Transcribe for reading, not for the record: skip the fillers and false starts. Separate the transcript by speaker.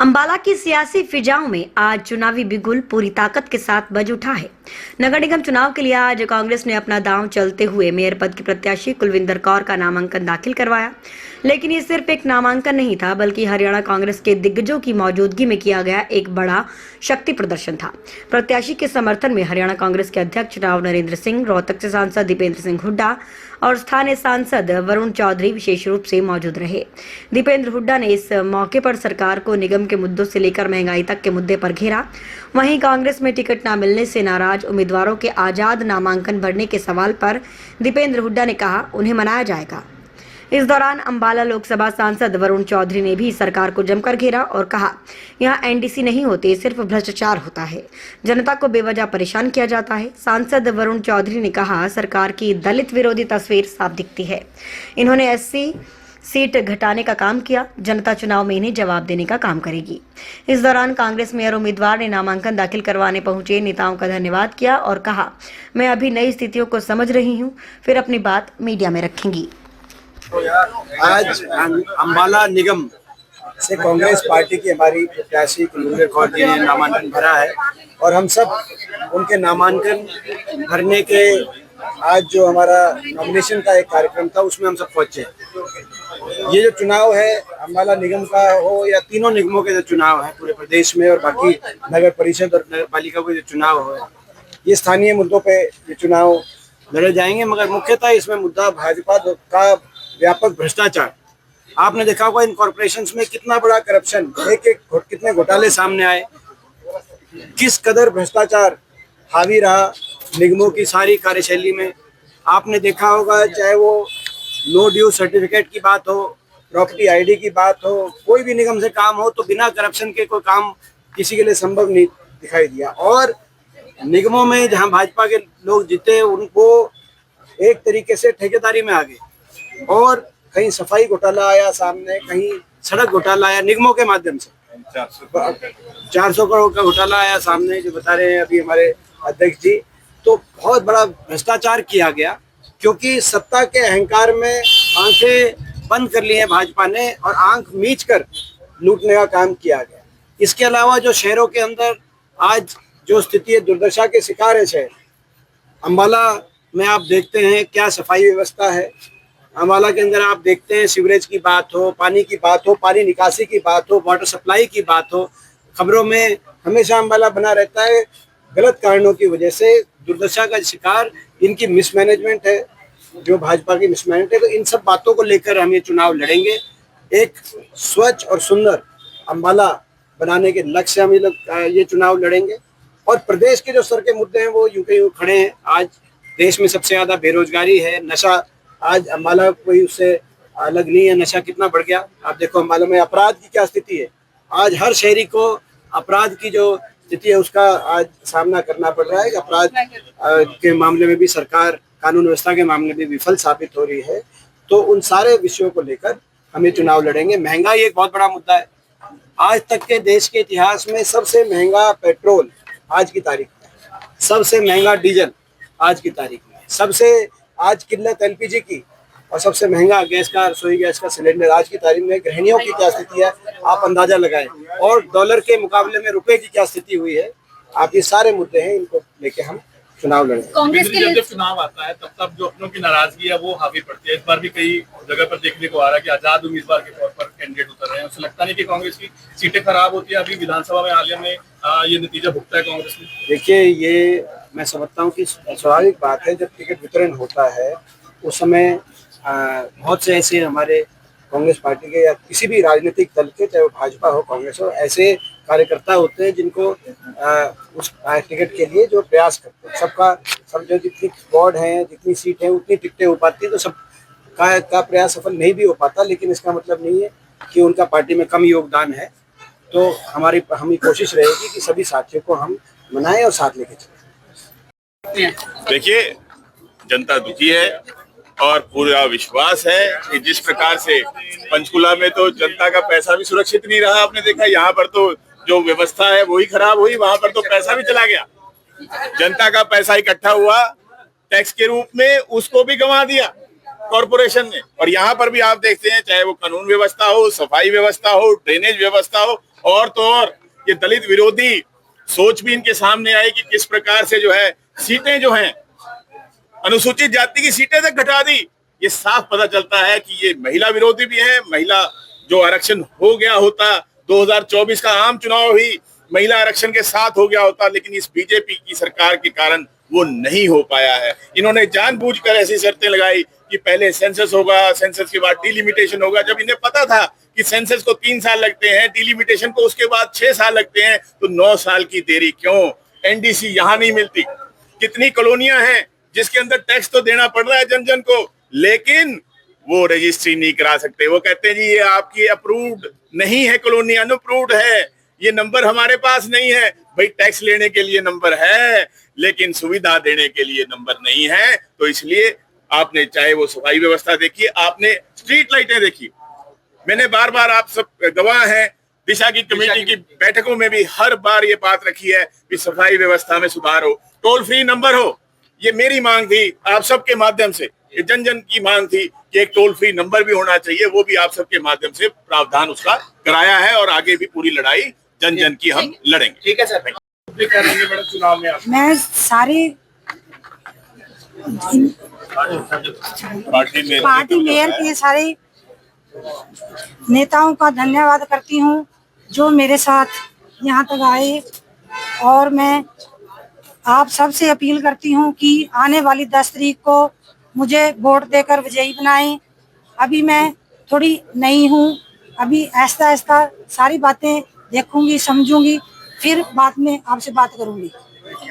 Speaker 1: अंबाला की सियासी फिजाओं में आज चुनावी बिगुल पूरी ताकत के साथ बज उठा है। नगर निगम चुनाव के लिए आज कांग्रेस ने अपना दांव चलते हुए मेयर पद की प्रत्याशी कुलविंदर कौर का नामांकन दाखिल करवाया। लेकिन ये सिर्फ एक नामांकन नहीं था, बल्कि हरियाणा कांग्रेस के दिग्गजों की मौजूदगी में किया गया एक बड़ा शक्ति प्रदर्शन था। प्रत्याशी के समर्थन में हरियाणा कांग्रेस के अध्यक्ष राव नरेंद्र सिंह, रोहतक से सांसद दीपेंद्र सिंह हुड्डा और स्थानीय सांसद वरुण चौधरी विशेष रूप से मौजूद रहे। दीपेंद्र हुड्डा ने इस मौके पर सरकार को निगम के मुद्दों से लेकर महंगाई तक के मुद्दे पर घेरा। वहीं कांग्रेस में टिकट न मिलने से नाराज उम्मीदवारों के आजाद नामांकन भरने के सवाल पर दीपेंद्र हुड्डा ने कहा, उन्हें मनाया जाएगा। इस दौरान अंबाला लोकसभा सांसद वरुण चौधरी ने भी सरकार को जमकर घेरा और कहा, यहाँ एनडीसी नहीं होती, सिर्फ भ्रष्टाचार होता है, जनता को बेवजह परेशान किया जाता है। सांसद वरुण चौधरी ने कहा, सरकार की दलित विरोधी तस्वीर साफ दिखती है। इन्होंने एससी सीट घटाने का काम किया, जनता चुनाव में इन्हें जवाब देने का काम करेगी। इस दौरान कांग्रेस मेयर उम्मीदवार ने नामांकन दाखिल करवाने पहुंचे नेताओं का धन्यवाद किया और कहा, मैं अभी नई स्थितियों को समझ रही हूं, फिर अपनी बात मीडिया में रखेंगी।
Speaker 2: आज अंबाला निगम से कांग्रेस पार्टी की हमारी प्रत्याशी कुलविंदर कौर जी ने नामांकन भरा है और हम सब उनके नामांकन भरने के आज जो हमारा नॉमिनेशन का एक कार्यक्रम था उसमें हम सब पहुंचे। ये जो चुनाव है अंबाला निगम का हो या तीनों निगमों के जो चुनाव है पूरे प्रदेश में और बाकी नगर परिषद और नगर पालिका के जो चुनाव हो, ये स्थानीय मुद्दों पे ये चुनाव लड़े जाएंगे, मगर मुख्यतः इसमें मुद्दा भाजपा का व्यापक भ्रष्टाचार। आपने देखा होगा इन कॉर्पोरेशंस में कितना बड़ा करप्शन, कितने घोटाले सामने आए, किस कदर भ्रष्टाचार हावी रहा निगमों की सारी कार्यशैली में। आपने देखा होगा चाहे वो नो ड्यू सर्टिफिकेट की बात हो, प्रॉपर्टी आईडी की बात हो, कोई भी निगम से काम हो तो बिना करप्शन के कोई काम किसी के लिए संभव नहीं दिखाई दिया। और निगमों में जहां भाजपा के लोग जीते उनको एक तरीके से ठेकेदारी में आ गए और कहीं सफाई घोटाला आया सामने, कहीं सड़क घोटाला आया निगमों के माध्यम से, 400 करोड़ का घोटाला आया सामने जो बता रहे हैं अभी हमारे अध्यक्ष जी। तो बहुत बड़ा भ्रष्टाचार किया गया क्योंकि सत्ता के अहंकार में आंखें बंद कर ली हैं भाजपा ने और आंख मीच कर लूटने का काम किया गया। इसके अलावा जो शहरों के अंदर आज जो स्थिति है, दुर्दशा के शिकार है शहर अंबाला में, आप देखते हैं क्या सफाई व्यवस्था है। अंबाला के अंदर आप देखते हैं सीवरेज की बात हो, पानी की बात हो, पानी निकासी की बात हो, वाटर सप्लाई की बात हो, खबरों में हमेशा अंबाला बना रहता है गलत कारणों की वजह से। दुर्दशा का शिकार इनकी मिसमैनेजमेंट है, जो भाजपा की मिसमैनेजमेंट है। तो इन सब बातों को लेकर हम ये चुनाव लड़ेंगे। एक स्वच्छ और सुंदर अंबाला बनाने के लक्ष्य से हम ये चुनाव लड़ेंगे। और प्रदेश के जो सर के मुद्दे हैं वो यूं के यूं खड़े हैं। आज देश में सबसे ज्यादा बेरोजगारी है, नशा, आज अंबाला कोई उससे अलग नहीं है, नशा कितना बढ़ गया। आप देखो अंबाला में अपराध की क्या स्थिति है, आज हर शहरी को अपराध की जो स्थिति है उसका आज सामना करना पड़ रहा है। अपराध के मामले में भी सरकार कानून व्यवस्था के मामले में विफल साबित हो रही है। तो उन सारे विषयों को लेकर हम ये चुनाव लड़ेंगे। महंगाई एक बहुत बड़ा मुद्दा है। आज तक के देश के इतिहास में सबसे महंगा पेट्रोल आज की तारीख में, सबसे महंगा डीजल आज की तारीख में, सबसे आज किल्लत एलपीजी की और सबसे महंगा गैस का, रसोई गैस का सिलेंडर आज की तारीख में। गृहिणियों की क्या स्थिति है आप अंदाजा लगाएं, और डॉलर के मुकाबले में रुपए की क्या स्थिति हुई है। आप ये सारे मुद्दे हैं, इनको लेके हम चुनाव लड़ेंगे।
Speaker 3: कांग्रेस के लिए जब चुनाव आता है तब जो अपनों की नाराजगी है वो हावी पड़ती है। इस बार भी कई जगह पर देखने को आ रहा है कि आजाद उम्मीदवार के तौर पर कैंडिडेट उतर रहे हैं। उससे लगता नहीं कि कांग्रेस की सीटें खराब होती है। अभी विधानसभा में हालिया में ये नतीजा भुगता है कांग्रेस ने।
Speaker 2: देखिए, ये मैं समझता हूँ कि स्वाभाविक बात है, जब टिकट वितरण होता है उस समय बहुत से ऐसे हमारे कांग्रेस पार्टी के या किसी भी राजनीतिक दल के, चाहे वो भाजपा हो कांग्रेस हो, ऐसे कार्यकर्ता होते हैं जिनको उस टिकट के लिए जो प्रयास करते हैं। सब जो जितनी वार्ड हैं, जितनी सीट हैं, उतनी टिकटें हो पाती है, तो सब का प्रयास सफल नहीं भी हो पाता। लेकिन इसका मतलब नहीं है कि उनका पार्टी में कम योगदान है। तो हमारी कोशिश रहेगी कि सभी साथियों को हम मनाएं और साथ लेके चलें।
Speaker 4: देखिए, जनता दुखी है और पूरा विश्वास है कि जिस प्रकार से पंचकुला में तो जनता का पैसा भी सुरक्षित नहीं रहा। आपने देखा यहाँ पर तो जो व्यवस्था है वही खराब हुई, वहां पर तो पैसा भी चला गया। जनता का पैसा इकट्ठा हुआ टैक्स के रूप में, उसको भी गंवा दिया। कॉरपोरेशन ने। और यहाँ पर भी आप देखते हैं, चाहे वो कानून व्यवस्था हो, सफाई व्यवस्था हो, ड्रेनेज व्यवस्था हो, और तो और ये दलित विरोधी सोच भी इनके सामने आई कि किस प्रकार से जो है सीटें जो हैं अनुसूचित जाति की सीटें तक घटा दी। ये साफ पता चलता है कि ये महिला विरोधी भी है। महिला जो आरक्षण हो गया होता 2024 का आम चुनाव ही महिला आरक्षण के साथ हो गया होता, लेकिन इस बीजेपी की सरकार के कारण वो नहीं हो पाया है। इन्होंने जानबूझकर ऐसी शर्तें लगाई कि पहले सेंसस होगा, सेंसस के बाद डिलिमिटेशन होगा। जब इन्हें पता था कि सेंसस को 3 साल लगते हैं, डिलिमिटेशन को उसके बाद 6 साल लगते हैं, तो 9 साल की देरी क्यों? एनडीसी यहाँ नहीं मिलती। कितनी कॉलोनियां हैं जिसके अंदर टैक्स तो देना पड़ रहा है जन जन को, लेकिन वो रजिस्ट्री नहीं करा सकते। वो कहते हैं जी ये आपकी अप्रूव्ड नहीं है कॉलोनी, अनअप्रूव्ड है, ये नंबर हमारे पास नहीं है। भाई टैक्स लेने के लिए नंबर है, लेकिन सुविधा देने के लिए नंबर नहीं है। तो इसलिए आपने चाहे वो सफाई व्यवस्था देखिए, आपने स्ट्रीट लाइटें देखी। मैंने बार बार, आप सब गवाह हैं, दिशा की कमेटी की बैठकों में भी हर बार ये बात रखी है कि सफाई व्यवस्था में सुधार हो, टोल फ्री नंबर हो। ये मेरी मांग थी आप सबके माध्यम से, ये जन जन की मांग थी कि एक टोल फ्री नंबर भी होना चाहिए। वो भी आप सबके माध्यम से प्रावधान उसका कराया है, और आगे भी पूरी लड़ाई जन जन की हम लड़ेंगे।
Speaker 3: ठीक है सर। क्या करेंगे मैडम चुनाव में आप?
Speaker 5: मैं सारे पार्टी मेयर के सारे नेताओं का धन्यवाद करती हूँ जो मेरे साथ यहाँ तक आए, और मैं आप सबसे अपील करती हूँ कि आने वाली 10 तारीख को मुझे वोट देकर विजयी बनाएं। अभी मैं थोड़ी नई हूँ, अभी आहिस्ता आहिस्ता सारी बातें देखूंगी, समझूंगी, फिर बाद में आपसे बात करूंगी।